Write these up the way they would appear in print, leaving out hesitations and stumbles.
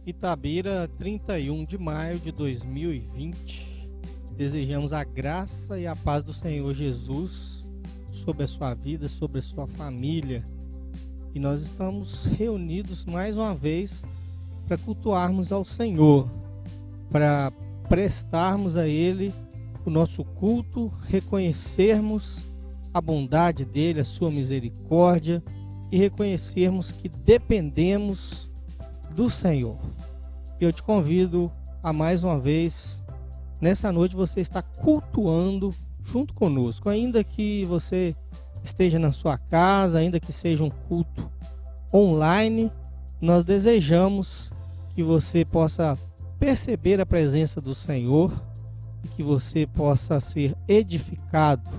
Itabira, 31 de maio de 2020. Desejamos a graça e a paz do Senhor Jesus sobre a sua vida, sobre a sua família. E nós estamos reunidos mais uma vez para cultuarmos ao Senhor, para prestarmos a Ele o nosso culto, reconhecermos a bondade dEle, a sua misericórdia e reconhecermos que dependemos do Senhor. Eu te convido a mais uma vez, nessa noite você está cultuando junto conosco, ainda que você esteja na sua casa, ainda que seja um culto online, nós desejamos que você possa perceber a presença do Senhor, que você possa ser edificado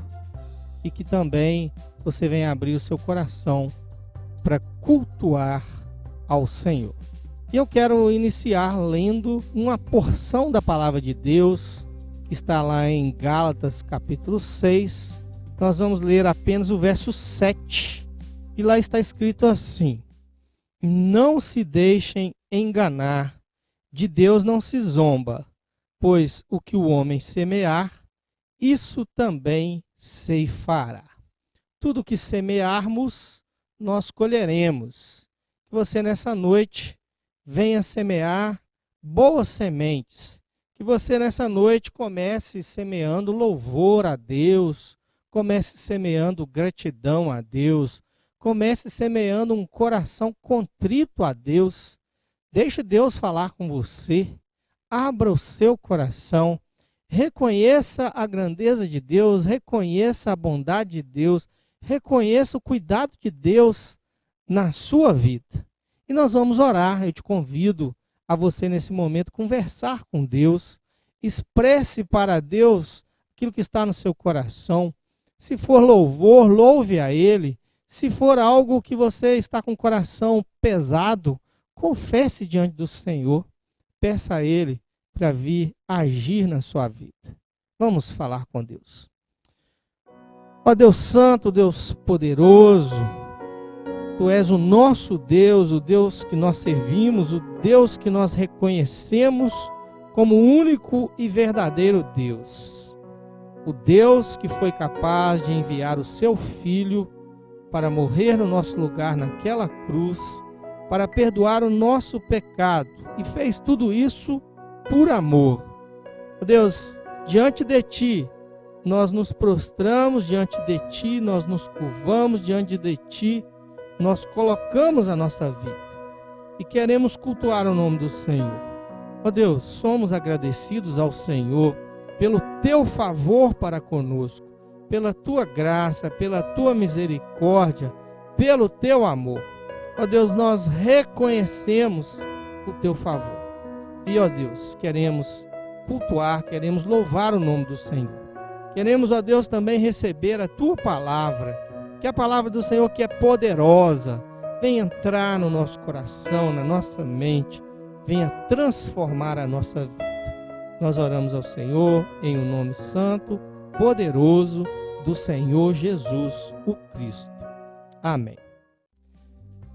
e que também você venha abrir o seu coração para cultuar ao Senhor. E eu quero iniciar lendo uma porção da palavra de Deus, que está lá em Gálatas capítulo 6. Nós vamos ler apenas o verso 7. E lá está escrito assim: não se deixem enganar, de Deus não se zomba, pois o que o homem semear, isso também ceifará. Tudo que semearmos, nós colheremos. Que você nessa noite venha semear boas sementes. Que você nessa noite comece semeando louvor a Deus, comece semeando gratidão a Deus, comece semeando um coração contrito a Deus. Deixe Deus falar com você, abra o seu coração, reconheça a grandeza de Deus, reconheça a bondade de Deus, reconheça o cuidado de Deus na sua vida. E nós vamos orar. Eu te convido a você nesse momento conversar com Deus, expresse para Deus aquilo que está no seu coração. Se for louvor, louve a Ele. Se for algo que você está com o coração pesado, confesse diante do Senhor, peça a Ele para vir agir na sua vida. Vamos falar com Deus. Ó Deus Santo, Deus poderoso, Tu és o nosso Deus, o Deus que nós servimos, o Deus que nós reconhecemos como único e verdadeiro Deus. O Deus que foi capaz de enviar o seu Filho para morrer no nosso lugar naquela cruz, para perdoar o nosso pecado, e fez tudo isso por amor. Ó Deus, diante de Ti, nós nos prostramos diante de Ti, nós nos curvamos diante de Ti, nós colocamos a nossa vida e queremos cultuar o nome do Senhor. Ó Deus, somos agradecidos ao Senhor pelo Teu favor para conosco, pela Tua graça, pela Tua misericórdia, pelo Teu amor. Ó Deus, nós reconhecemos o Teu favor. E, ó Deus, queremos cultuar, queremos louvar o nome do Senhor. Queremos, ó Deus, também receber a Tua palavra, que a palavra do Senhor, que é poderosa, venha entrar no nosso coração, na nossa mente, venha transformar a nossa vida. Nós oramos ao Senhor em um nome santo, poderoso do Senhor Jesus, o Cristo. Amém.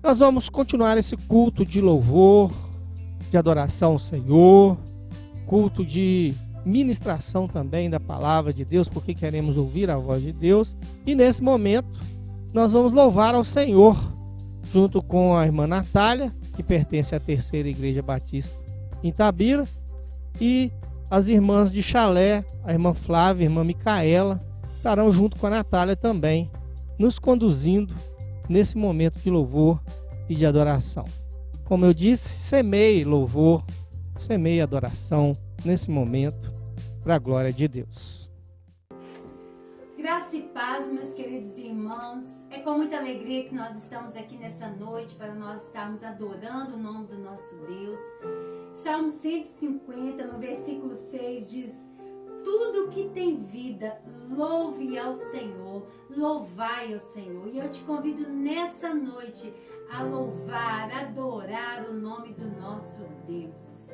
Nós vamos continuar esse culto de louvor, de adoração ao Senhor, culto de ministração também da palavra de Deus, porque queremos ouvir a voz de Deus. E nesse momento nós vamos louvar ao Senhor, junto com a irmã Natália, que pertence à Terceira Igreja Batista em Itabira, e as irmãs de Chalé, a irmã Flávia e a irmã Micaela, estarão junto com a Natália também, nos conduzindo nesse momento de louvor e de adoração. Como eu disse, semeie louvor, semeie adoração nesse momento, para a glória de Deus. Graça e paz, meus queridos irmãos. É com muita alegria que nós estamos aqui nessa noite para nós estarmos adorando o nome do nosso Deus. Salmo 150, no versículo 6, diz: tudo que tem vida, louve ao Senhor, louvai ao Senhor. E eu te convido nessa noite a louvar, adorar o nome do nosso Deus.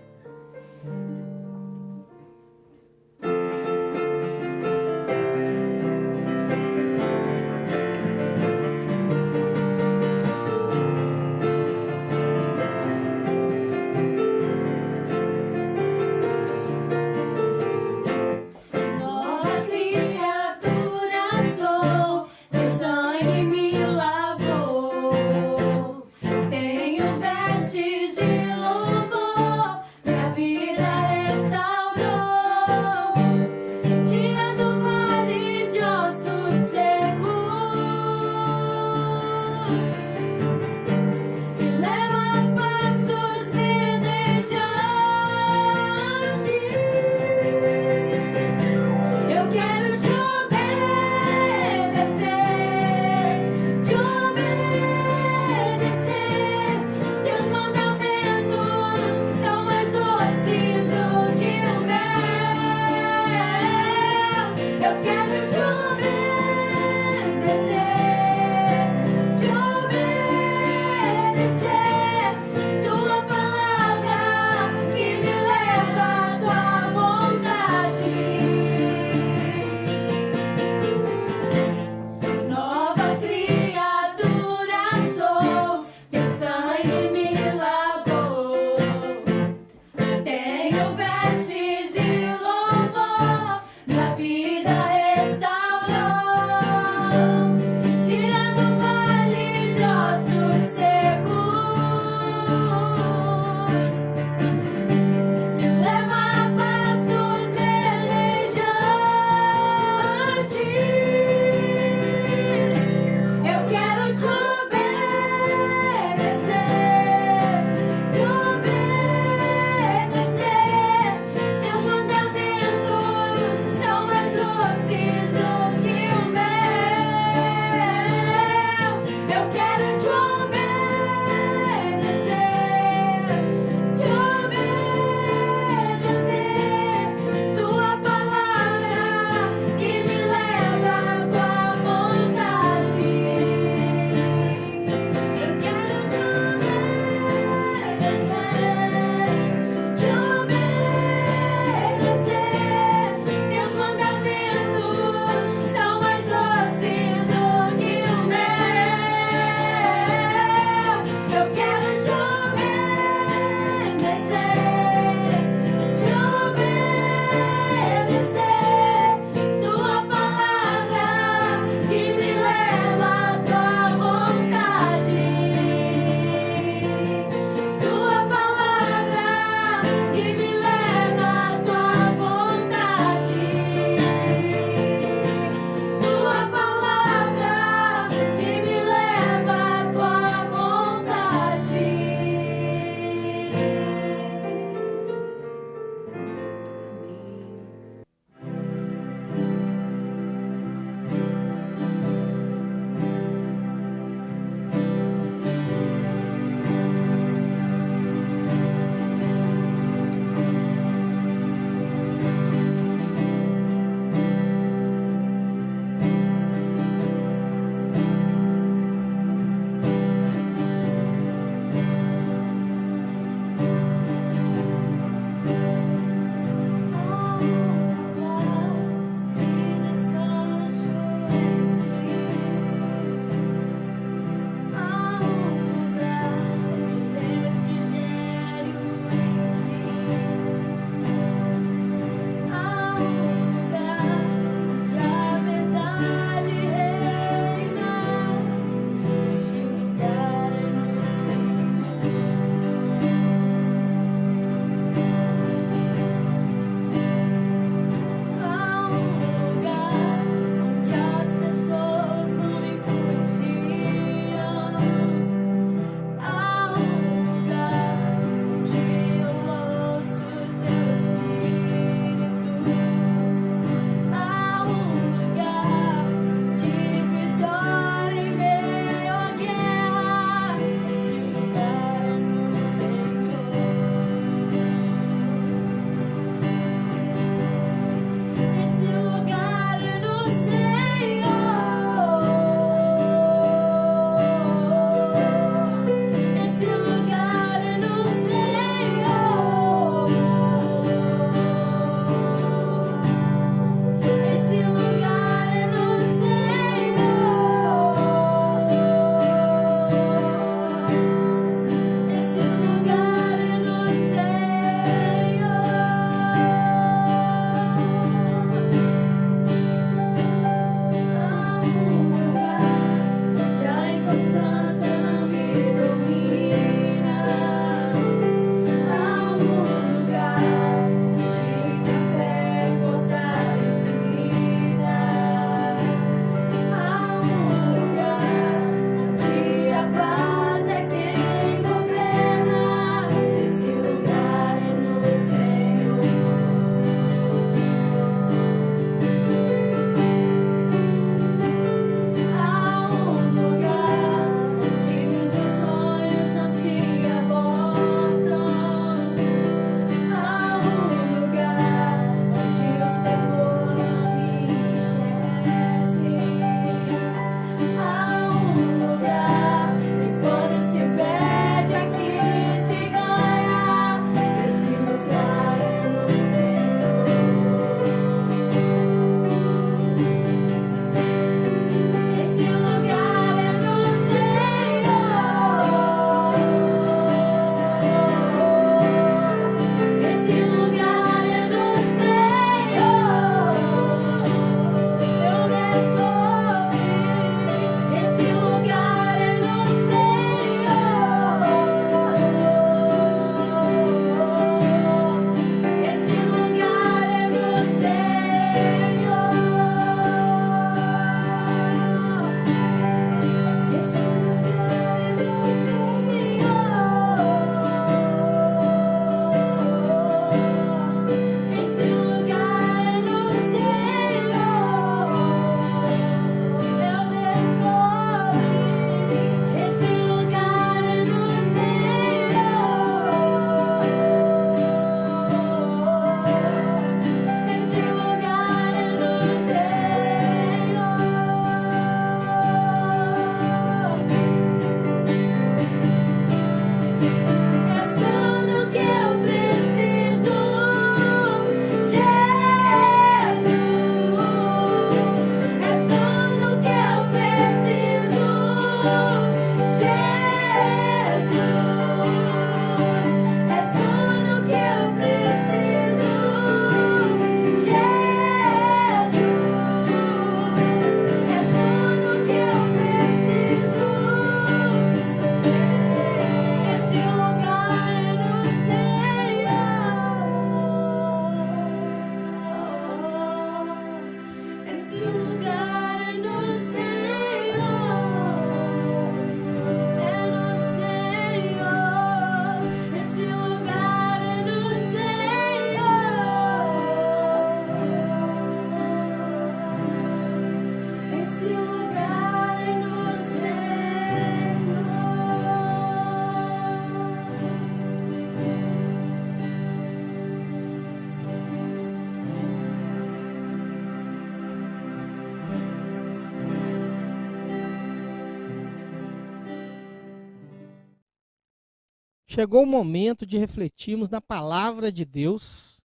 chegou o momento de refletirmos na palavra de Deus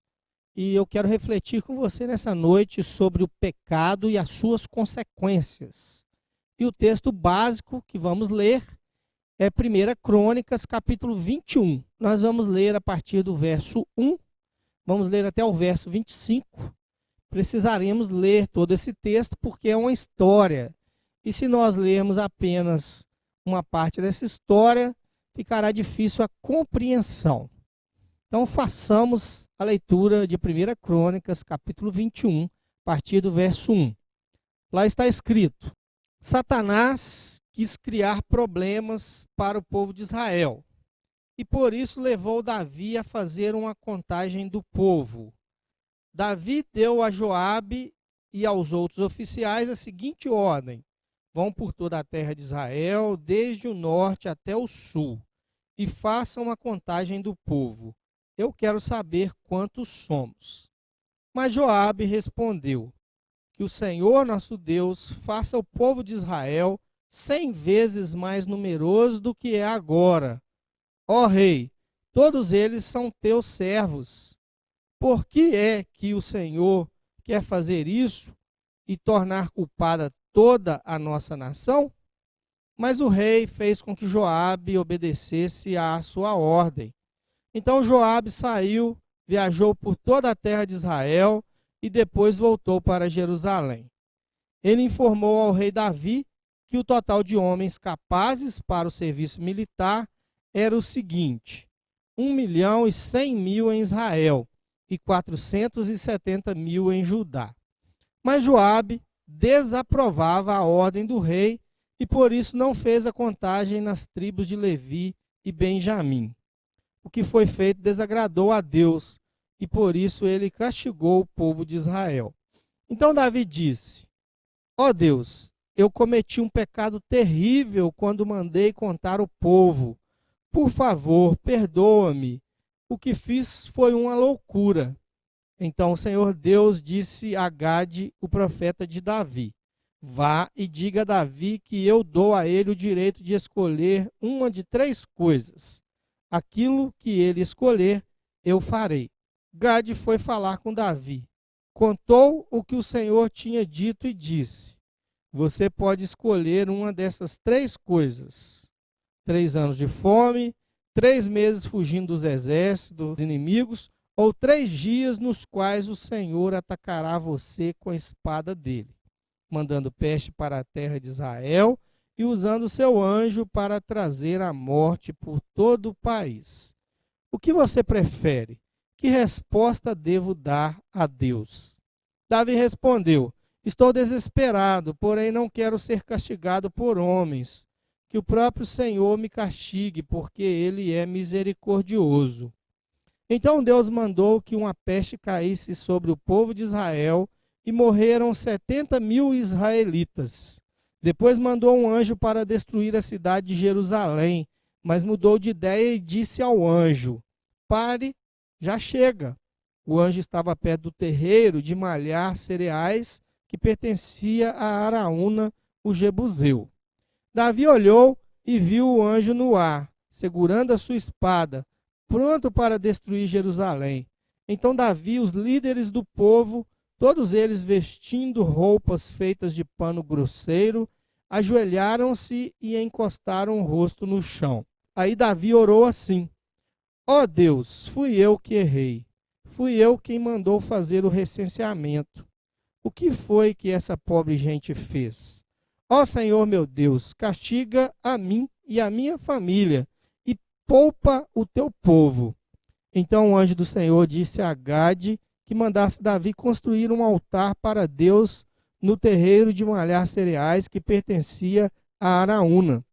e eu quero refletir com você nessa noite sobre o pecado e as suas consequências. E o texto básico que vamos ler é 1 Crônicas, capítulo 21. Nós vamos ler a partir do verso 1, vamos ler até o verso 25. Precisaremos ler todo esse texto porque é uma história. E se nós lermos apenas uma parte dessa história, ficará difícil a compreensão. Então façamos a leitura de 1 Crônicas, capítulo 21, a partir do verso 1. Lá está escrito: Satanás quis criar problemas para o povo de Israel, e por isso levou Davi a fazer uma contagem do povo. Davi deu a Joabe e aos outros oficiais a seguinte ordem: vão por toda a terra de Israel, desde o norte até o sul, e façam uma contagem do povo. Eu quero saber quantos somos. Mas Joabe respondeu: que o Senhor nosso Deus faça o povo de Israel 100 vezes mais numeroso do que é agora. Ó rei, todos eles são teus servos. Por que é que o Senhor quer fazer isso e tornar culpada toda a nossa nação? Mas o rei fez com que Joabe obedecesse à sua ordem. Então Joabe saiu, viajou por toda a terra de Israel e depois voltou para Jerusalém. Ele informou ao rei Davi que o total de homens capazes para o serviço militar era o seguinte: 1.100.000 em Israel e 470.000 em Judá. Mas Joabe desaprovava a ordem do rei e por isso não fez a contagem nas tribos de Levi e Benjamim. O que foi feito desagradou a Deus e por isso ele castigou o povo de Israel. Então Davi disse: ó Deus, eu cometi um pecado terrível quando mandei contar o povo. Por favor, perdoa-me. O que fiz foi uma loucura. Então o Senhor Deus disse a Gade, o profeta de Davi: vá e diga a Davi que eu dou a ele o direito de escolher uma de 3 coisas. Aquilo que ele escolher, eu farei. Gade foi falar com Davi. Contou o que o Senhor tinha dito e disse: você pode escolher uma dessas 3 coisas. 3 anos de fome, 3 meses fugindo dos exércitos, dos inimigos, ou 3 dias nos quais o Senhor atacará você com a espada dele, mandando peste para a terra de Israel e usando seu anjo para trazer a morte por todo o país. O que você prefere? Que resposta devo dar a Deus? Davi respondeu: estou desesperado, porém não quero ser castigado por homens. Que o próprio Senhor me castigue, porque ele é misericordioso. Então Deus mandou que uma peste caísse sobre o povo de Israel e morreram 70.000 israelitas. Depois mandou um anjo para destruir a cidade de Jerusalém, mas mudou de ideia e disse ao anjo: pare, já chega. O anjo estava perto do terreiro de malhar cereais que pertencia a Araúna, o jebuseu. Davi olhou e viu o anjo no ar, segurando a sua espada, pronto para destruir Jerusalém. Então Davi, os líderes do povo, todos eles vestindo roupas feitas de pano grosseiro, ajoelharam-se e encostaram o rosto no chão. Aí Davi orou assim: ó Deus, fui eu que errei. Fui eu quem mandou fazer o recenseamento. O que foi que essa pobre gente fez? Ó Senhor meu Deus, castiga a mim e a minha família e poupa o teu povo. Então o anjo do Senhor disse a Gade que mandasse Davi construir um altar para Deus no terreiro de malhar cereais que pertencia a Araúna.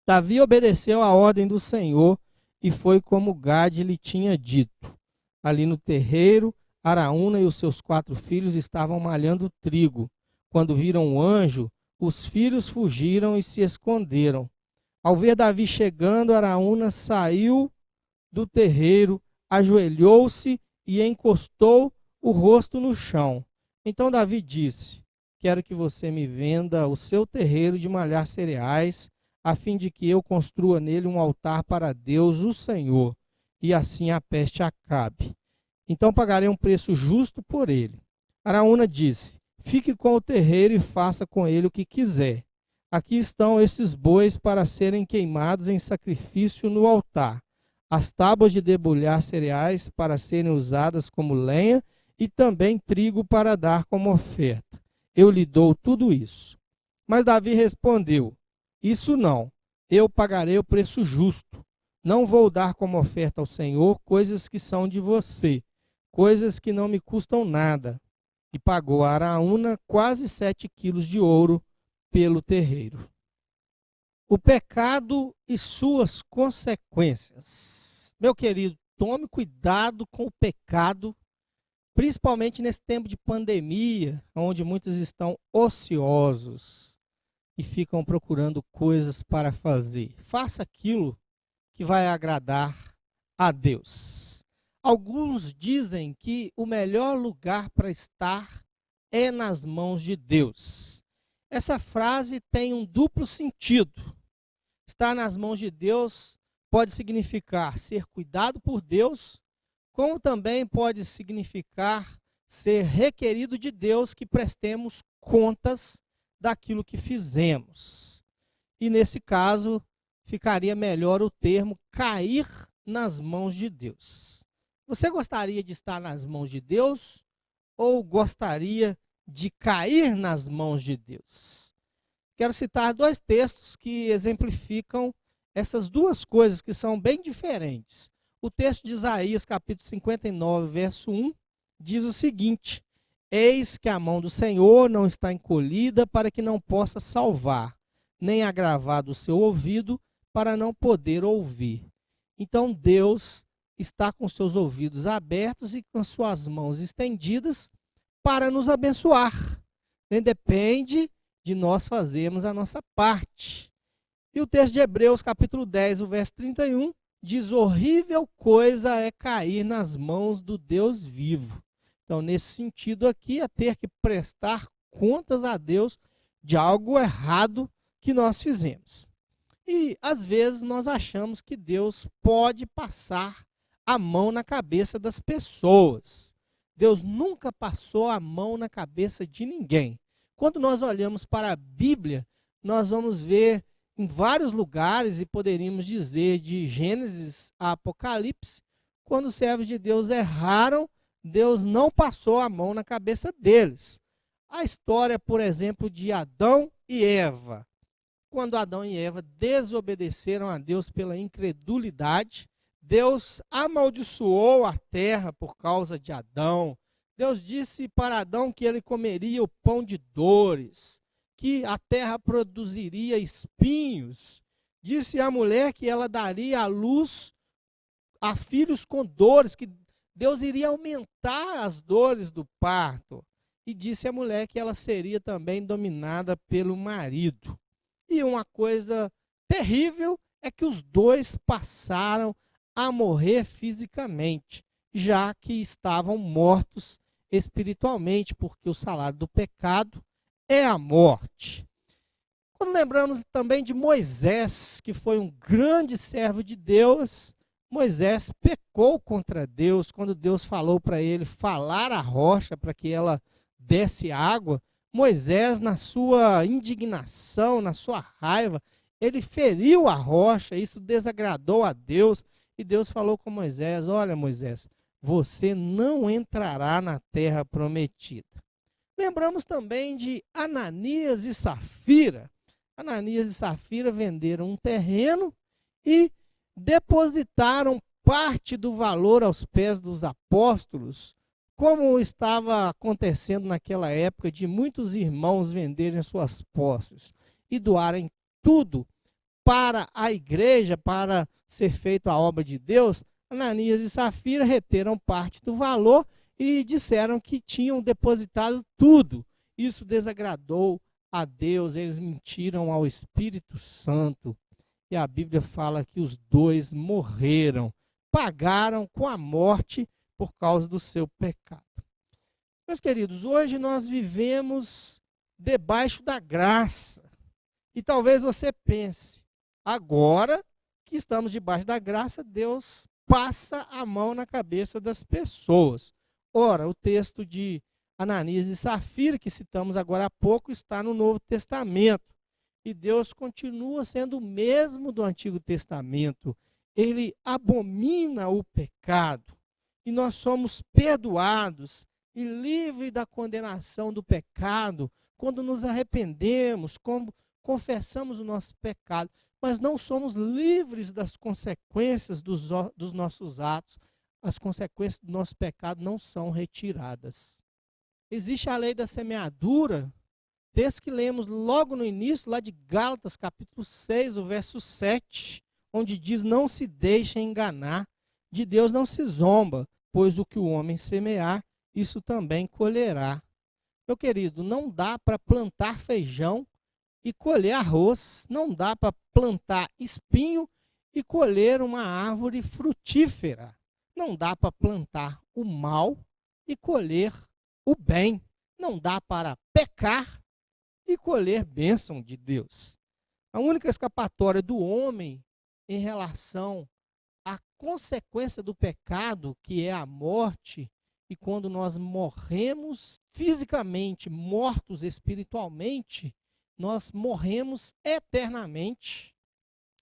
Davi obedeceu à ordem do Senhor e foi como Gade lhe tinha dito. Ali no terreiro, Araúna e os seus 4 filhos estavam malhando trigo. Quando viram o anjo, os filhos fugiram e se esconderam. Ao ver Davi chegando, Araúna saiu do terreiro, ajoelhou-se e encostou o rosto no chão. Então Davi disse: quero que você me venda o seu terreiro de malhar cereais a fim de que eu construa nele um altar para Deus, o Senhor, e assim a peste acabe. Então pagarei um preço justo por ele. Araúna disse: fique com o terreiro e faça com ele o que quiser. Aqui estão esses bois para serem queimados em sacrifício no altar, as tábuas de debulhar cereais para serem usadas como lenha e também trigo para dar como oferta. Eu lhe dou tudo isso. Mas Davi respondeu: isso não, eu pagarei o preço justo. Não vou dar como oferta ao Senhor coisas que são de você, coisas que não me custam nada. E pagou a Araúna quase 7 quilos de ouro pelo terreiro. O pecado e suas consequências. Meu querido, tome cuidado com o pecado, principalmente nesse tempo de pandemia, onde muitos estão ociosos e ficam procurando coisas para fazer. Faça aquilo que vai agradar a Deus. Alguns dizem que o melhor lugar para estar é nas mãos de Deus. Essa frase tem um duplo sentido. Estar nas mãos de Deus pode significar ser cuidado por Deus, como também pode significar ser requerido de Deus que prestemos contas daquilo que fizemos. E nesse caso, ficaria melhor o termo cair nas mãos de Deus. Você gostaria de estar nas mãos de Deus ou gostaria de cair nas mãos de Deus? Quero citar 2 textos que exemplificam essas duas coisas que são bem diferentes. O texto de Isaías, capítulo 59, verso 1, diz o seguinte: eis que a mão do Senhor não está encolhida para que não possa salvar, nem agravado o seu ouvido para não poder ouvir. Então Deus está com seus ouvidos abertos e com suas mãos estendidas para nos abençoar. Nem depende de nós fazermos a nossa parte. E o texto de Hebreus, capítulo 10, o verso 31, diz: horrível coisa é cair nas mãos do Deus vivo. Então, nesse sentido aqui, é ter que prestar contas a Deus de algo errado que nós fizemos. E, às vezes, nós achamos que Deus pode passar a mão na cabeça das pessoas. Deus nunca passou a mão na cabeça de ninguém. Quando nós olhamos para a Bíblia, nós vamos ver em vários lugares, e poderíamos dizer de Gênesis a Apocalipse, quando os servos de Deus erraram, Deus não passou a mão na cabeça deles. A história, por exemplo, de Adão e Eva. Quando Adão e Eva desobedeceram a Deus pela incredulidade, Deus amaldiçoou a terra por causa de Adão. Deus disse para Adão que ele comeria o pão de dores, que a terra produziria espinhos. Disse à mulher que ela daria à luz a filhos com dores, que Deus iria aumentar as dores do parto. E disse à mulher que ela seria também dominada pelo marido. E uma coisa terrível é que os dois passaram a morrer fisicamente, já que estavam mortos espiritualmente, porque o salário do pecado é a morte. Quando lembramos também de Moisés, que foi um grande servo de Deus, Moisés pecou contra Deus, quando Deus falou para ele falar à rocha para que ela desse água. Moisés, na sua indignação, na sua raiva, ele feriu a rocha, isso desagradou a Deus, e Deus falou com Moisés: olha, Moisés, você não entrará na terra prometida. Lembramos também de Ananias e Safira. Ananias e Safira venderam um terreno e depositaram parte do valor aos pés dos apóstolos, como estava acontecendo naquela época de muitos irmãos venderem suas posses e doarem tudo para a igreja, para ser feita a obra de Deus. Ananias e Safira reteram parte do valor e disseram que tinham depositado tudo. Isso desagradou a Deus, eles mentiram ao Espírito Santo. E a Bíblia fala que os dois morreram, pagaram com a morte por causa do seu pecado. Meus queridos, hoje nós vivemos debaixo da graça. E talvez você pense: Agora que estamos debaixo da graça, Deus passa a mão na cabeça das pessoas. Ora, o texto de Ananias e Safira, que citamos agora há pouco, está no Novo Testamento. E Deus continua sendo o mesmo do Antigo Testamento. Ele abomina o pecado. E nós somos perdoados e livres da condenação do pecado quando nos arrependemos, quando confessamos o nosso pecado. Mas não somos livres das consequências dos nossos atos. As consequências do nosso pecado não são retiradas. Existe a lei da semeadura, texto que lemos logo no início, lá de Gálatas, capítulo 6, o verso 7, onde diz: não se deixe enganar, de Deus não se zomba, pois o que o homem semear, isso também colherá. Meu querido, não dá para plantar feijão e colher arroz, não dá para plantar espinho e colher uma árvore frutífera. Não dá para plantar o mal e colher o bem. Não dá para pecar e colher bênção de Deus. A única escapatória do homem em relação à consequência do pecado, que é a morte, e quando nós morremos fisicamente, mortos espiritualmente, nós morremos eternamente.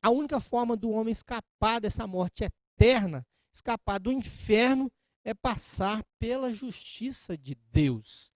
A única forma do homem escapar dessa morte eterna, escapar do inferno, é passar pela justiça de Deus.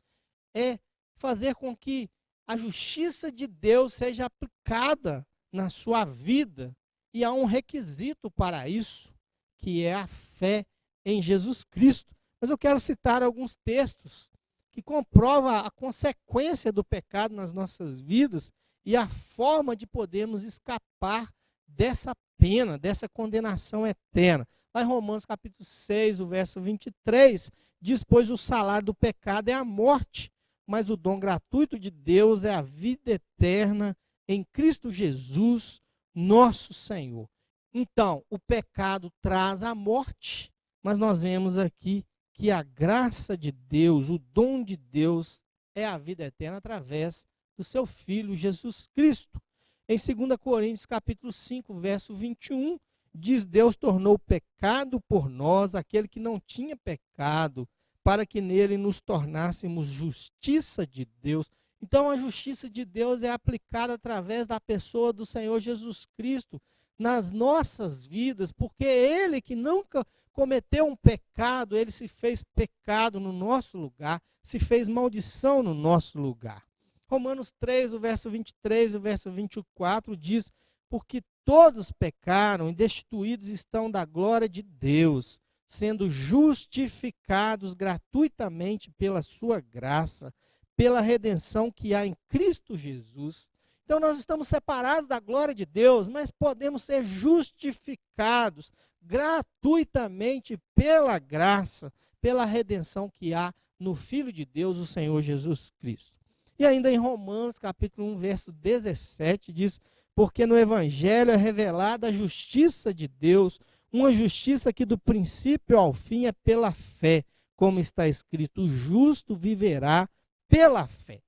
É fazer com que a justiça de Deus seja aplicada na sua vida. E há um requisito para isso, que é a fé em Jesus Cristo. Mas eu quero citar alguns textos que comprovam a consequência do pecado nas nossas vidas e a forma de podermos escapar dessa pena, dessa condenação eterna. Lá em Romanos capítulo 6, o verso 23, diz: pois o salário do pecado é a morte, mas o dom gratuito de Deus é a vida eterna em Cristo Jesus, nosso Senhor. Então, o pecado traz a morte, mas nós vemos aqui que a graça de Deus, o dom de Deus, é a vida eterna através do seu Filho Jesus Cristo. Em 2 Coríntios capítulo 5, verso 21, diz: Deus tornou pecado por nós aquele que não tinha pecado, para que nele nos tornássemos justiça de Deus. Então a justiça de Deus é aplicada através da pessoa do Senhor Jesus Cristo nas nossas vidas, porque ele que nunca cometeu um pecado, ele se fez pecado no nosso lugar, se fez maldição no nosso lugar. Romanos 3, o verso 23 e o verso 24 diz: porque todos pecaram e destituídos estão da glória de Deus, sendo justificados gratuitamente pela sua graça, pela redenção que há em Cristo Jesus. Então nós estamos separados da glória de Deus, mas podemos ser justificados gratuitamente pela graça, pela redenção que há no Filho de Deus, o Senhor Jesus Cristo. E ainda em Romanos capítulo 1, verso 17, diz: porque no Evangelho é revelada a justiça de Deus, uma justiça que do princípio ao fim é pela fé, como está escrito: o justo viverá pela fé.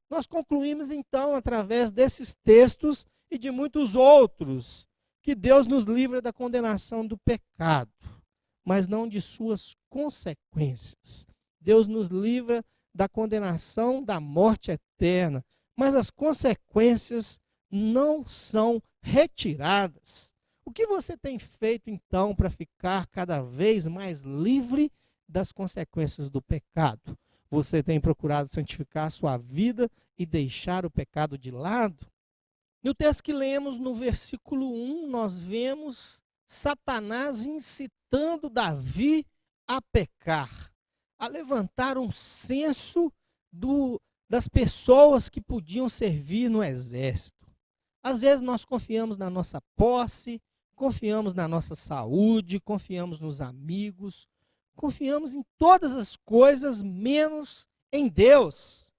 Nós concluímos então, através desses textos e de muitos outros, que Deus nos livra da condenação do pecado, mas não de suas consequências. Deus nos livra da condenação da morte eterna, mas as consequências não são retiradas. O que você tem feito então para ficar cada vez mais livre das consequências do pecado? Você tem procurado santificar a sua vida e deixar o pecado de lado? No texto que lemos, no versículo 1, nós vemos Satanás incitando Davi a pecar, a levantar um censo das pessoas que podiam servir no exército. Às vezes nós confiamos na nossa posse, confiamos na nossa saúde, confiamos nos amigos, confiamos em todas as coisas, menos em Deus.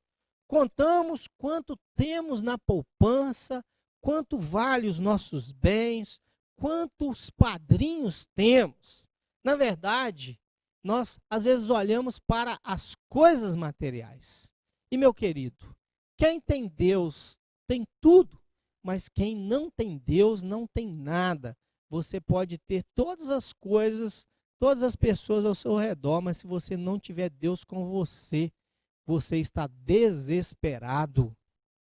Contamos quanto temos na poupança, quanto vale os nossos bens, quantos padrinhos temos. Na verdade, nós às vezes olhamos para as coisas materiais. E meu querido, quem tem Deus tem tudo. mas quem não tem Deus não tem nada. Você pode ter todas as coisas, todas as pessoas ao seu redor, mas se você não tiver Deus com você, você está desesperado.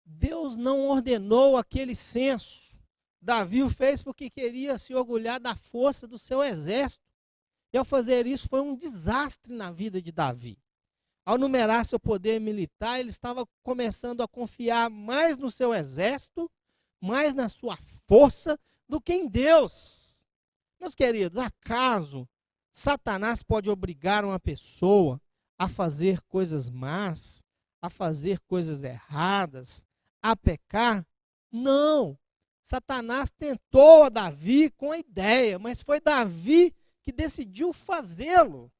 Deus não ordenou aquele censo. Davi o fez porque queria se orgulhar da força do seu exército. E ao fazer isso foi um desastre na vida de Davi. Ao numerar seu poder militar, ele estava começando a confiar mais no seu exército, mais na sua força, do que em Deus. Meus queridos, acaso Satanás pode obrigar uma pessoa a fazer coisas más, a fazer coisas erradas, a pecar? Não. Satanás tentou a Davi com a ideia, mas foi Davi que decidiu fazê-lo.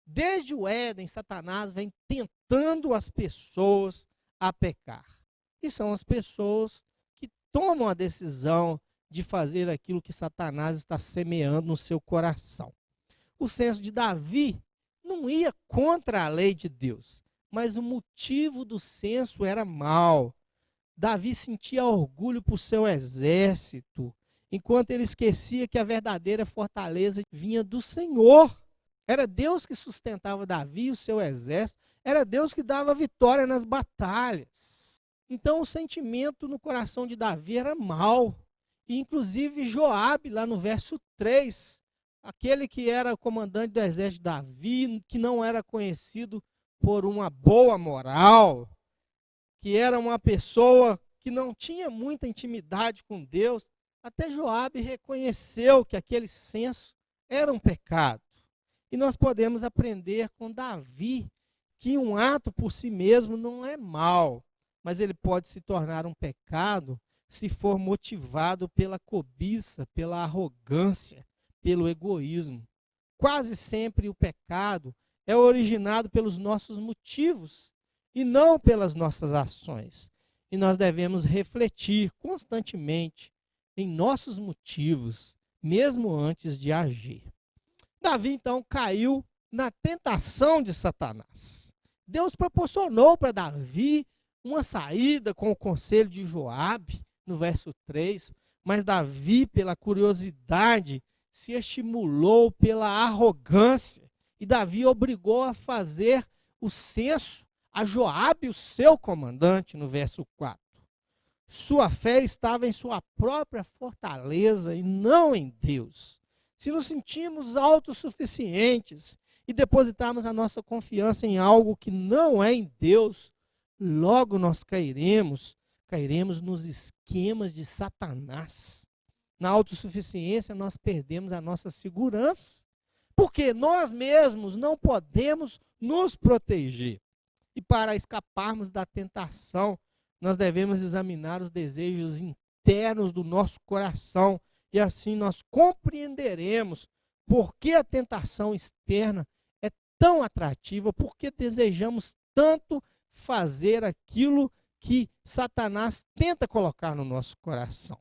Desde o Éden, Satanás vem tentando as pessoas a pecar. E são as pessoas que tomam a decisão de fazer aquilo que Satanás está semeando no seu coração. O censo de Davi não ia contra a lei de Deus, mas o motivo do censo era mau. Davi sentia orgulho por seu exército, enquanto ele esquecia que a verdadeira fortaleza vinha do Senhor. Era Deus que sustentava Davi e o seu exército, era Deus que dava vitória nas batalhas. Então o sentimento no coração de Davi era mau. E inclusive Joabe, lá no verso 3, aquele que era o comandante do exército de Davi, que não era conhecido por uma boa moral, que era uma pessoa que não tinha muita intimidade com Deus, até Joabe reconheceu que aquele censo era um pecado. E nós podemos aprender com Davi que um ato por si mesmo não é mal, mas ele pode se tornar um pecado se for motivado pela cobiça, pela arrogância, pelo egoísmo. Quase sempre o pecado é originado pelos nossos motivos e não pelas nossas ações. E nós devemos refletir constantemente em nossos motivos, mesmo antes de agir. Davi, então, caiu na tentação de Satanás. Deus proporcionou para Davi uma saída com o conselho de Joabe, no verso 3, mas Davi, pela curiosidade, se estimulou pela arrogância, e Davi obrigou a fazer o censo a Joabe, o seu comandante, no verso 4. Sua fé estava em sua própria fortaleza e não em Deus. Se nos sentimos autossuficientes e depositarmos a nossa confiança em algo que não é em Deus, logo nós cairemos nos esquemas de Satanás. Na autossuficiência nós perdemos a nossa segurança, porque nós mesmos não podemos nos proteger. E para escaparmos da tentação, nós devemos examinar os desejos internos do nosso coração, e assim nós compreenderemos por que a tentação externa é tão atrativa, por que desejamos tanto fazer aquilo que Satanás tenta colocar no nosso coração.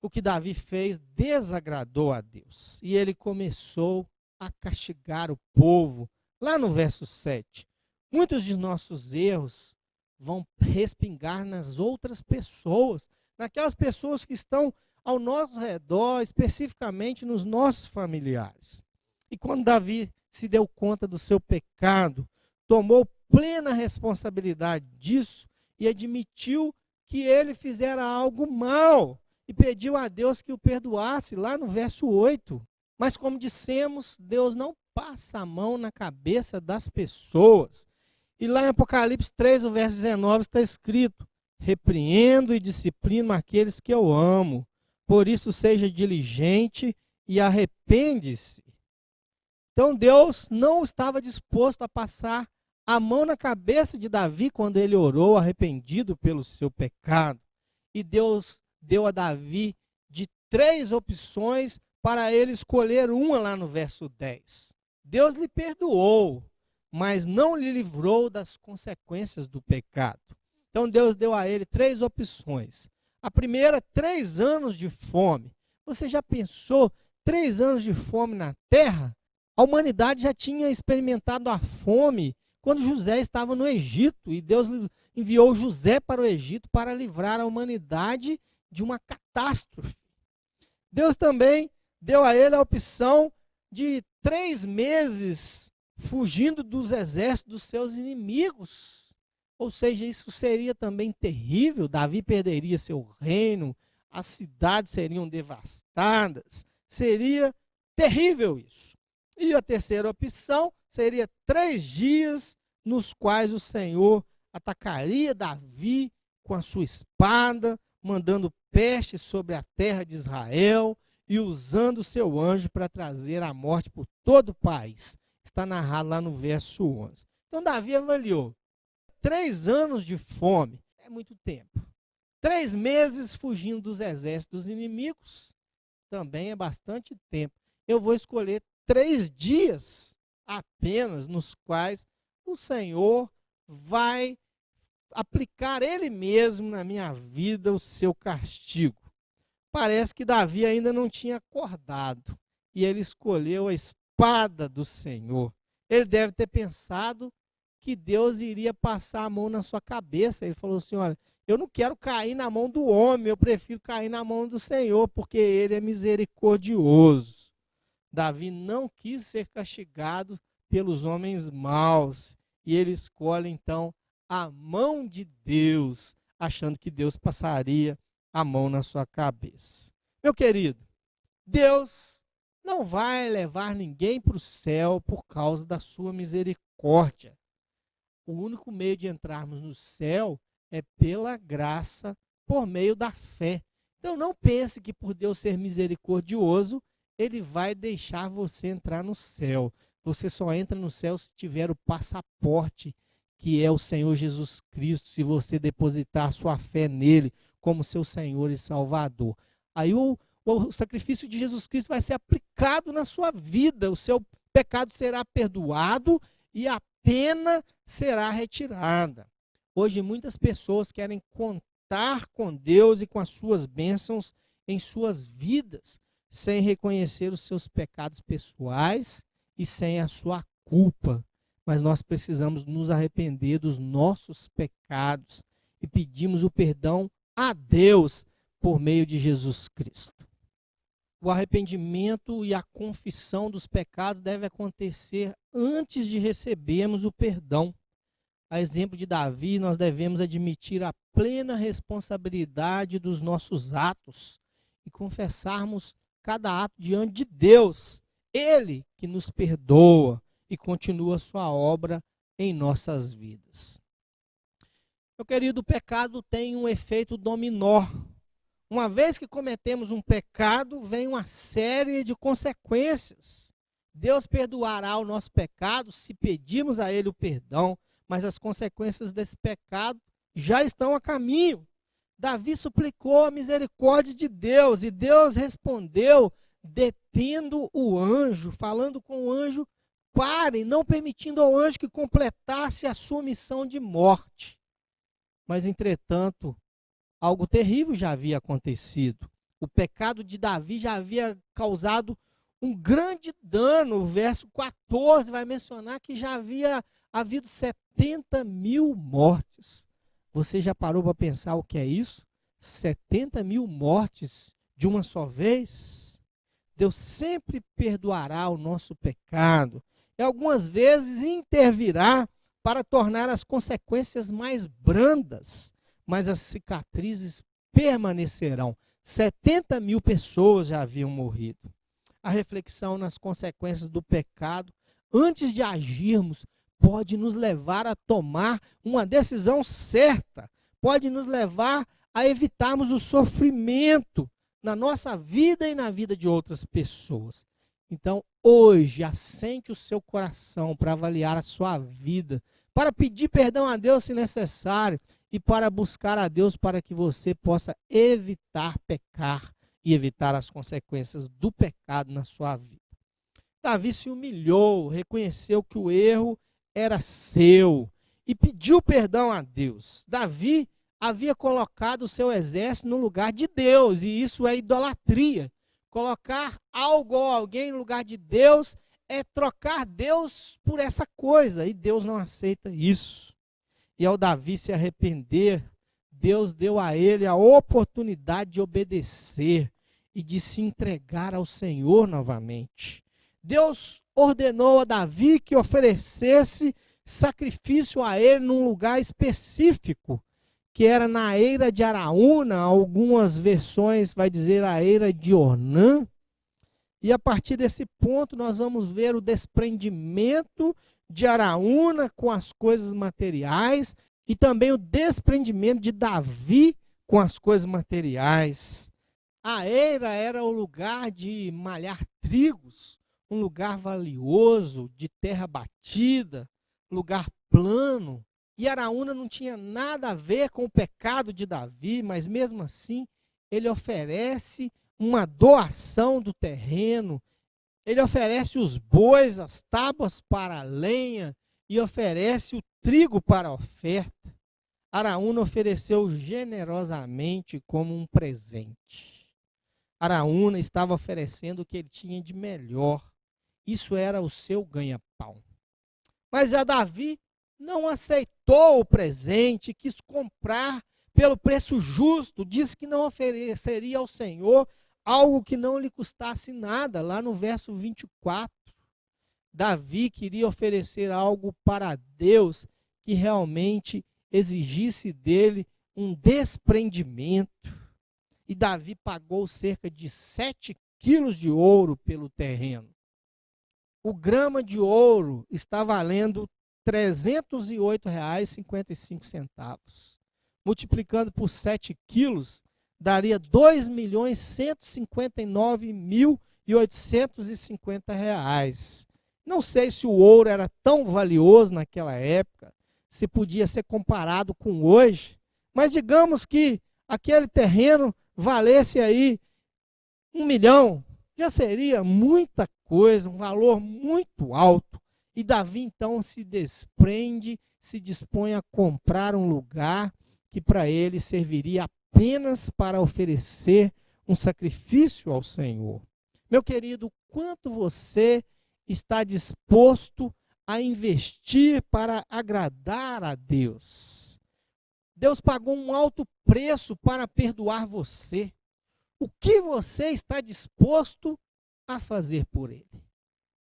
O que Davi fez desagradou a Deus, e ele começou a castigar o povo. Lá no verso 7, muitos de nossos erros vão respingar nas outras pessoas, naquelas pessoas que estão ao nosso redor, especificamente nos nossos familiares. E quando Davi se deu conta do seu pecado, tomou plena responsabilidade disso e admitiu que ele fizera algo mal e pediu a Deus que o perdoasse, lá no verso 8. Mas como dissemos, Deus não passa a mão na cabeça das pessoas. E lá em Apocalipse 3, o verso 19, está escrito: repreendo e disciplino aqueles que eu amo. Por isso seja diligente e arrepende-se. Então Deus não estava disposto a passar a mão na cabeça de Davi quando ele orou arrependido pelo seu pecado. E Deus deu a Davi de 3 opções para ele escolher uma lá no verso 10. Deus lhe perdoou, mas não lhe livrou das consequências do pecado. Então Deus deu a ele 3 opções. A primeira, 3 anos de fome. Você já pensou 3 anos de fome na terra? A humanidade já tinha experimentado a fome quando José estava no Egito. E Deus enviou José para o Egito para livrar a humanidade de uma catástrofe. Deus também deu a ele a opção de 3 meses fugindo dos exércitos dos seus inimigos. Ou seja, isso seria também terrível. Davi perderia seu reino, as cidades seriam devastadas. Seria terrível isso. E a terceira opção seria 3 dias nos quais o Senhor atacaria Davi com a sua espada, mandando peste sobre a terra de Israel e usando o seu anjo para trazer a morte por todo o país. Está narrado lá no verso 11. Então Davi avaliou: 3 anos de fome é muito tempo. 3 meses fugindo dos exércitos inimigos também é bastante tempo. Eu vou escolher 3 dias apenas nos quais o Senhor vai aplicar Ele mesmo na minha vida o seu castigo. Parece que Davi ainda não tinha acordado e ele escolheu a espada do Senhor. Ele deve ter pensado que Deus iria passar a mão na sua cabeça. Ele falou assim: olha, eu não quero cair na mão do homem, eu prefiro cair na mão do Senhor, porque Ele é misericordioso. Davi não quis ser castigado pelos homens maus, e ele escolhe então a mão de Deus, achando que Deus passaria a mão na sua cabeça. Meu querido, Deus não vai levar ninguém para o céu por causa da sua misericórdia. O único meio de entrarmos no céu é pela graça, por meio da fé. Então não pense que por Deus ser misericordioso, Ele vai deixar você entrar no céu. Você só entra no céu se tiver o passaporte, que é o Senhor Jesus Cristo, se você depositar sua fé nele como seu Senhor e Salvador. Aí o sacrifício de Jesus Cristo vai ser aplicado na sua vida, o seu pecado será perdoado e a pena será retirada. Hoje muitas pessoas querem contar com Deus e com as suas bênçãos em suas vidas, sem reconhecer os seus pecados pessoais e sem a sua culpa. Mas nós precisamos nos arrepender dos nossos pecados e pedimos o perdão a Deus por meio de Jesus Cristo. O arrependimento e a confissão dos pecados deve acontecer antes de recebermos o perdão. A exemplo de Davi, nós devemos admitir a plena responsabilidade dos nossos atos e confessarmos cada ato diante de Deus. Ele que nos perdoa e continua sua obra em nossas vidas. Meu querido, o pecado tem um efeito dominó. Uma vez que cometemos um pecado, vem uma série de consequências. Deus perdoará o nosso pecado se pedirmos a Ele o perdão, mas as consequências desse pecado já estão a caminho. Davi suplicou a misericórdia de Deus e Deus respondeu detendo o anjo, falando com o anjo para e não permitindo ao anjo que completasse a sua missão de morte. Mas, entretanto, algo terrível já havia acontecido. O pecado de Davi já havia causado um grande dano. O verso 14 vai mencionar que já havia havido 70 mil mortes. Você já parou para pensar o que é isso? 70 mil mortes de uma só vez? Deus sempre perdoará o nosso pecado e algumas vezes intervirá para tornar as consequências mais brandas, mas as cicatrizes permanecerão. 70 mil pessoas já haviam morrido. A reflexão nas consequências do pecado, antes de agirmos, pode nos levar a tomar uma decisão certa, pode nos levar a evitarmos o sofrimento na nossa vida e na vida de outras pessoas. Então, hoje, assente o seu coração para avaliar a sua vida, para pedir perdão a Deus se necessário e para buscar a Deus para que você possa evitar pecar e evitar as consequências do pecado na sua vida. Davi se humilhou, reconheceu que o erro era seu e pediu perdão a Deus. Davi havia colocado o seu exército no lugar de Deus e isso é idolatria. Colocar algo ou alguém no lugar de Deus é trocar Deus por essa coisa, e Deus não aceita isso. E ao Davi se arrepender Deus deu a ele a oportunidade de obedecer e de se entregar ao Senhor novamente. Deus ordenou a Davi que oferecesse sacrifício a ele num lugar específico, que era na eira de Araúna, algumas versões vai dizer a eira de Ornã. E a partir desse ponto nós vamos ver o desprendimento de Araúna com as coisas materiais e também o desprendimento de Davi com as coisas materiais. A eira era o lugar de malhar trigos, um lugar valioso, de terra batida, lugar plano. E Araúna não tinha nada a ver com o pecado de Davi, mas mesmo assim ele oferece uma doação do terreno, ele oferece os bois, as tábuas para a lenha e oferece o trigo para a oferta. Araúna ofereceu generosamente como um presente. Araúna estava oferecendo o que ele tinha de melhor. Isso era o seu ganha-pão. Mas a Davi não aceitou o presente, quis comprar pelo preço justo, disse que não ofereceria ao Senhor algo que não lhe custasse nada, lá no verso 24. Davi queria oferecer algo para Deus que realmente exigisse dele um desprendimento. E Davi pagou cerca de 7 quilos de ouro pelo terreno. O grama de ouro está valendo R$ 308,55. Multiplicando por 7 quilos, daria R$ 2.159.850. Não sei se o ouro era tão valioso naquela época, se podia ser comparado com hoje, mas digamos que aquele terreno valesse aí 1 milhão, já seria muita coisa, um valor muito alto. E Davi então se desprende, se dispõe a comprar um lugar que para ele serviria apenas para oferecer um sacrifício ao Senhor. Meu querido, quanto você está disposto a investir para agradar a Deus? Deus pagou um alto preço para perdoar você. O que você está disposto a fazer por Ele?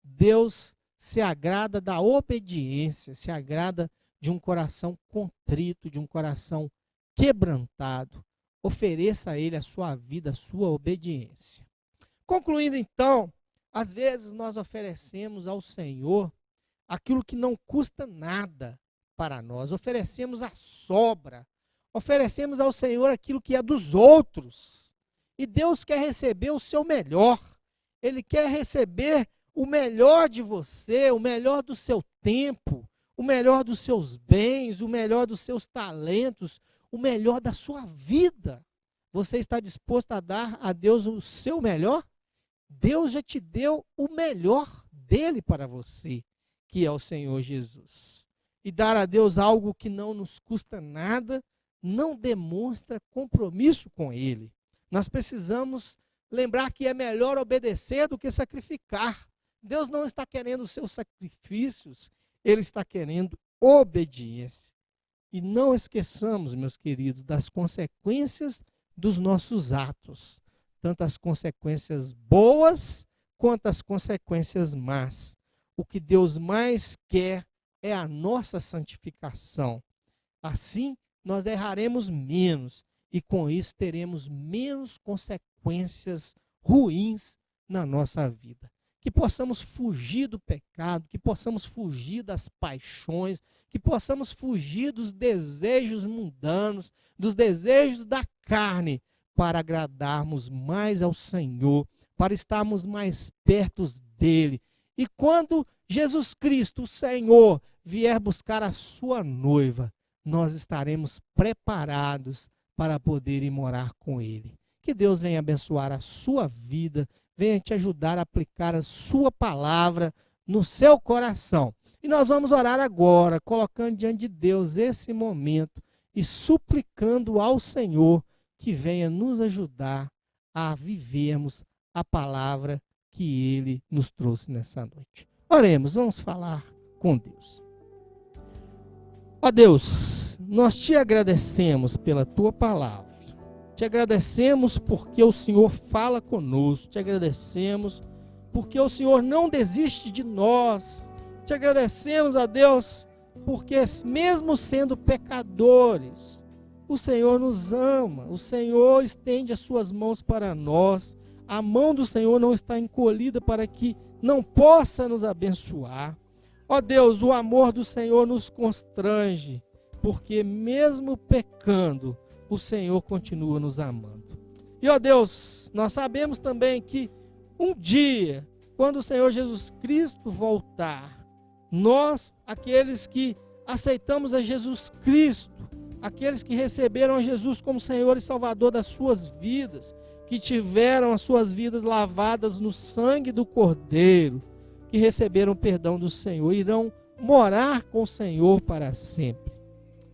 Deus se agrada da obediência, se agrada de um coração contrito, de um coração quebrantado. Ofereça a Ele a sua vida, a sua obediência. Concluindo então, às vezes nós oferecemos ao Senhor aquilo que não custa nada para nós, oferecemos a sobra, oferecemos ao Senhor aquilo que é dos outros. E Deus quer receber o seu melhor, Ele quer receber o melhor de você, o melhor do seu tempo, o melhor dos seus bens, o melhor dos seus talentos, o melhor da sua vida. Você está disposto a dar a Deus o seu melhor? Deus já te deu o melhor dele para você, que é o Senhor Jesus. E dar a Deus algo que não nos custa nada, não demonstra compromisso com Ele. Nós precisamos lembrar que é melhor obedecer do que sacrificar. Deus não está querendo os seus sacrifícios, Ele está querendo obediência. E não esqueçamos, meus queridos, das consequências dos nossos atos. Tanto as consequências boas, quanto as consequências más. O que Deus mais quer é a nossa santificação. Assim, nós erraremos menos e com isso teremos menos consequências ruins na nossa vida. Que possamos fugir do pecado, que possamos fugir das paixões, que possamos fugir dos desejos mundanos, dos desejos da carne, para agradarmos mais ao Senhor, para estarmos mais perto dEle. E quando Jesus Cristo, o Senhor, vier buscar a sua noiva, nós estaremos preparados para poder ir morar com Ele. Que Deus venha abençoar a sua vida, venha te ajudar a aplicar a sua palavra no seu coração. E nós vamos orar agora, colocando diante de Deus esse momento e suplicando ao Senhor que venha nos ajudar a vivermos a palavra que Ele nos trouxe nessa noite. Oremos, vamos falar com Deus. Ó Deus, nós te agradecemos pela tua palavra. Te agradecemos porque o Senhor fala conosco. Te agradecemos porque o Senhor não desiste de nós. Te agradecemos, ó Deus, porque mesmo sendo pecadores, o Senhor nos ama. O Senhor estende as suas mãos para nós. A mão do Senhor não está encolhida para que não possa nos abençoar. Ó Deus, o amor do Senhor nos constrange, porque mesmo pecando, o Senhor continua nos amando. E ó Deus, nós sabemos também que um dia, quando o Senhor Jesus Cristo voltar, nós, aqueles que aceitamos a Jesus Cristo, aqueles que receberam a Jesus como Senhor e Salvador das suas vidas, que tiveram as suas vidas lavadas no sangue do Cordeiro, que receberam o perdão do Senhor, irão morar com o Senhor para sempre.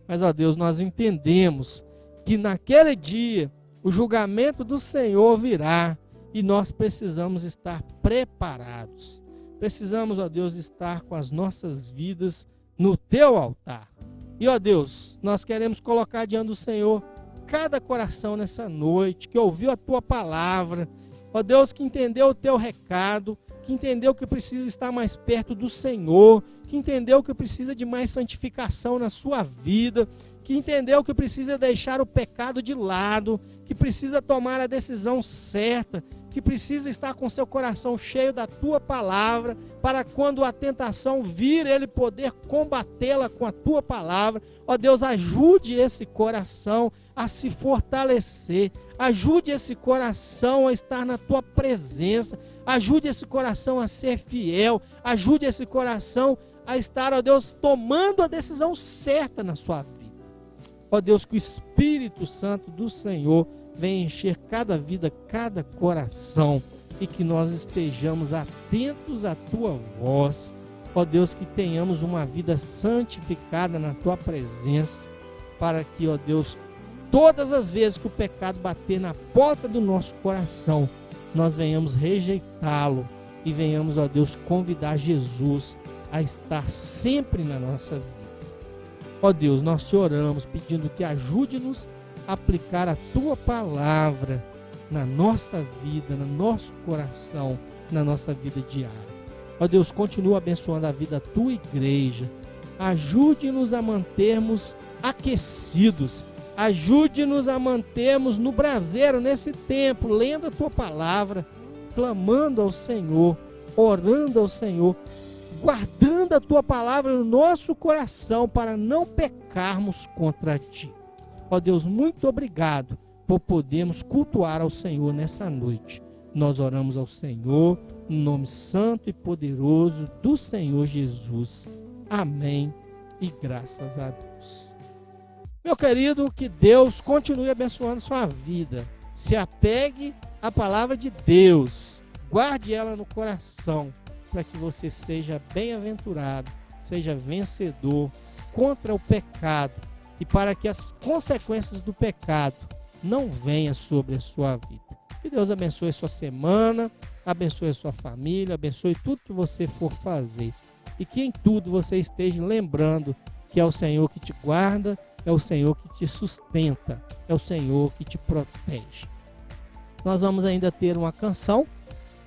Mas, ó Deus, nós entendemos que naquele dia o julgamento do Senhor virá e nós precisamos estar preparados. Precisamos, ó Deus, estar com as nossas vidas no teu altar. E, ó Deus, nós queremos colocar diante do Senhor cada coração nessa noite, que ouviu a tua palavra, ó Deus, que entendeu o teu recado, que entendeu que precisa estar mais perto do Senhor, que entendeu que precisa de mais santificação na sua vida, que entendeu que precisa deixar o pecado de lado, que precisa tomar a decisão certa, que precisa estar com seu coração cheio da tua palavra, para quando a tentação vir, ele poder combatê-la com a tua palavra. Ó Deus, ajude esse coração a se fortalecer, ajude esse coração a estar na tua presença, ajude esse coração a ser fiel, ajude esse coração a estar, ó Deus, tomando a decisão certa na sua vida. Ó Deus, que o Espírito Santo do Senhor venha encher cada vida, cada coração, e que nós estejamos atentos à tua voz. Ó Deus, que tenhamos uma vida santificada na tua presença, para que, ó Deus, todas as vezes que o pecado bater na porta do nosso coração, nós venhamos rejeitá-lo e venhamos, ó Deus, convidar Jesus a estar sempre na nossa vida. Ó Deus, nós te oramos pedindo que ajude-nos a aplicar a tua palavra na nossa vida, no nosso coração, na nossa vida diária. Ó Deus, continua abençoando a vida da tua igreja. Ajude-nos a mantermos aquecidos. Ajude-nos a mantermos no braseiro nesse tempo, lendo a tua palavra, clamando ao Senhor, orando ao Senhor, guardando a tua palavra no nosso coração para não pecarmos contra ti. Ó Deus, muito obrigado por podermos cultuar ao Senhor nessa noite. Nós oramos ao Senhor, no nome santo e poderoso do Senhor Jesus. Amém e graças a Deus. Meu querido, que Deus continue abençoando sua vida. Se apegue à palavra de Deus, guarde ela no coração, para que você seja bem-aventurado, seja vencedor contra o pecado e para que as consequências do pecado não venham sobre a sua vida. Que Deus abençoe a sua semana, abençoe a sua família, abençoe tudo que você for fazer e que em tudo você esteja lembrando que é o Senhor que te guarda, é o Senhor que te sustenta, é o Senhor que te protege. Nós vamos ainda ter uma canção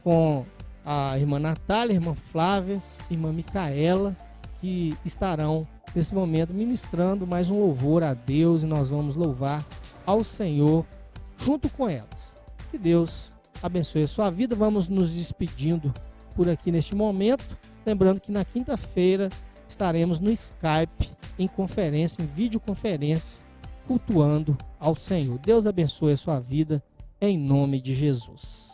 com a irmã Natália, a irmã Flávia, a irmã Micaela, que estarão nesse momento ministrando mais um louvor a Deus, e nós vamos louvar ao Senhor junto com elas. Que Deus abençoe a sua vida. Vamos nos despedindo por aqui neste momento, lembrando que na quinta-feira estaremos no Skype, em conferência, em videoconferência, cultuando ao Senhor. Deus abençoe a sua vida, em nome de Jesus.